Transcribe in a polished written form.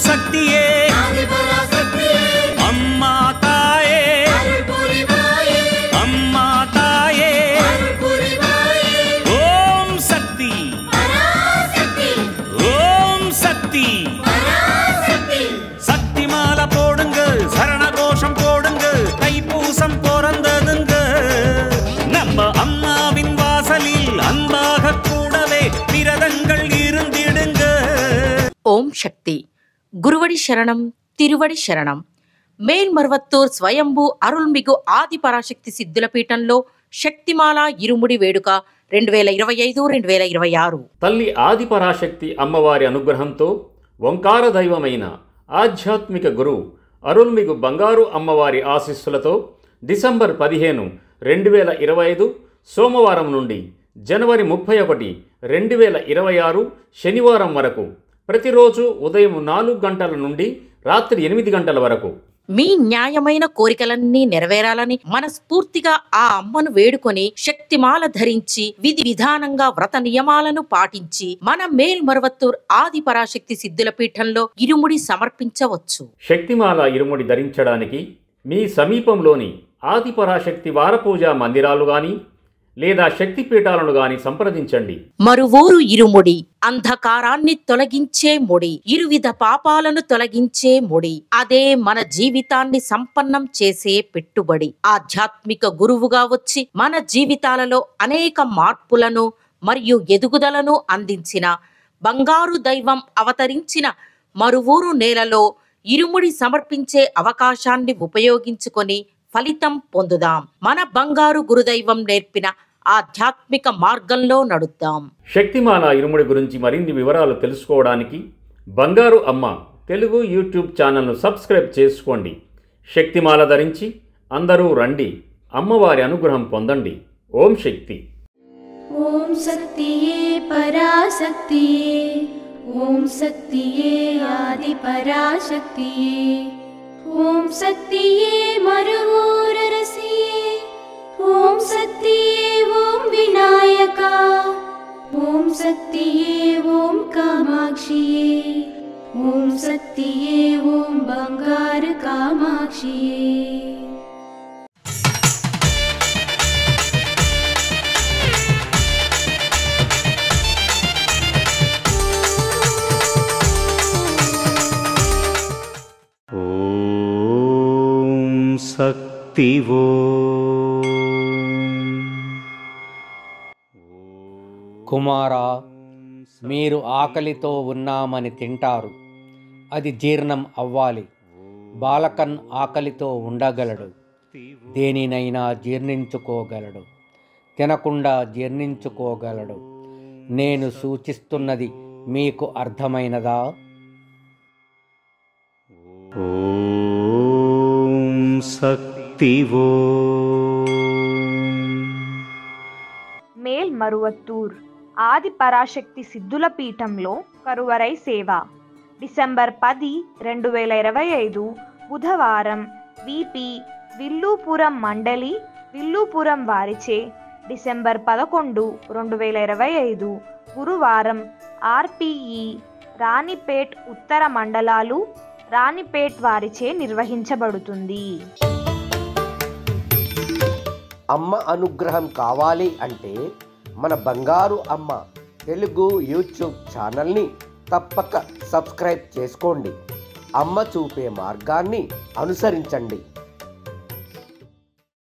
శక్తియే అమ్మా తాయే అమ్మా తాయే ఓం శక్తి ஓம் சக்தி சக்தி மாலை போடுங்க சரண கோஷம் போடுங்க தைப்பூசம் பிறந்ததுங்க நம்ம அம்மாவின் வாசலில் அன்பாக கூடவே விரதங்கள் இருந்திடுங்க. ఓం శక్తి గురువడి శరణం తిరువడి శరణం. మేల్మరువత్తూర్ స్వయంభూ అరుల్మిగు ఆది పరాశక్తి సిద్ధుల పీఠంలో శక్తిమాల ఇరుముడి వేడుక 2025-2026. తల్లి ఆది పరాశక్తి అమ్మవారి అనుగ్రహంతో ఓంకార దైవమైన ఆధ్యాత్మిక గురు అరుల్మిగు బంగారు అమ్మవారి ఆశీస్సులతో డిసెంబర్ 15, 2025 సోమవారం నుండి జనవరి 31, 2026 శనివారం వరకు ప్రతిరోజు ఉదయం 4 గంటల నుండి రాత్రి 8 గంటల వరకు మీ న్యాయమైన కోరికలన్నీ నెరవేరాలని మనస్ఫూర్తిగా ఆ అమ్మను వేడుకొని శక్తిమాల ధరించి విధి విధానంగా వ్రత నియమాలను పాటించి మన మేల్మరువత్తూర్ ఆది పరాశక్తి సిద్ధుల పీఠంలో ఇరుముడి సమర్పించవచ్చు. శక్తిమాల ఇరుముడి ధరించడానికి మీ సమీపంలోని ఆది పరాశక్తి వారపూజా మందిరాలు గాని లేదా శక్తిపీఠాలను గాని సంప్రదించండి. మరువూరు ఇరుముడి అంధకారాన్ని తొలగించే ముడి, ఇరువిధ పాపాలను తొలగించే ముడి, అదే మన జీవితాన్ని సంపన్నం చేసే పెట్టుబడి. ఆధ్యాత్మిక గురువుగా వచ్చి మన జీవితాలలో అనేక మార్పులను మరియు ఎదుగుదలను అందించిన బంగారు దైవం అవతరించిన మరువూరు నేలలో ఇరుముడి సమర్పించే అవకాశాన్ని ఉపయోగించుకొని ఫలితం పొందుదాం. మన బంగారు గురుదైవం నేర్పిన ఆధ్యాత్మిక మార్గంలో నడుద్దాం. శక్తిమాల ఇరుముడి గురించి మరిన్ని వివరాలు తెలుసుకోవడానికి బంగారు అమ్మ తెలుగు యూట్యూబ్ ఛానల్ను సబ్స్క్రైబ్ చేసుకోండి. శక్తిమాల ధరించి అందరూ రండి, అమ్మవారి అనుగ్రహం పొందండి. ఓం శక్తి. ఓం శక్తియే పరాశక్తియే ఓం శక్తియే ఆది పరాశక్తియే ఓం శక్తియే మరువూరరసియే ఓం శక్తియే ఓం వినాయక ఓం శక్తియే ఓం కామాక్షియే ఓం శక్తియే ఓం బంగారు కామాక్షియే. శక్తివో కుమారా, మీరు ఆకలితో ఉన్నామని తింటారు, అది జీర్ణం అవ్వాలి. బాలకన్ ఆకలితో ఉండగలడు, దేనినైనా జీర్ణించుకోగలడు, తినకుండా జీర్ణించుకోగలడు. నేను సూచిస్తున్నది మీకు అర్థమైనదా? శక్తివో మేల్మరువత్తూర్ ఆది పరాశక్తి సిద్ధుల పీఠంలో కరువరై సేవ డిసెంబర్ 10, 2025 బుధవారం విపి విల్లుపురం మండలి విల్లుపురం వారిచే డిసెంబర్ 11, 2025 గురువారం ఆర్పిఈ రాణిపేట్ ఉత్తర మండలాలు రాణిపేట్ వారిచే నిర్వహించబడుతుంది. అమ్మ అనుగ్రహం కావాలి అంటే మన బంగారు అమ్మ తెలుగు యూట్యూబ్ ఛానల్ని తప్పక సబ్స్క్రైబ్ చేసుకోండి. అమ్మ చూపే మార్గాన్ని అనుసరించండి.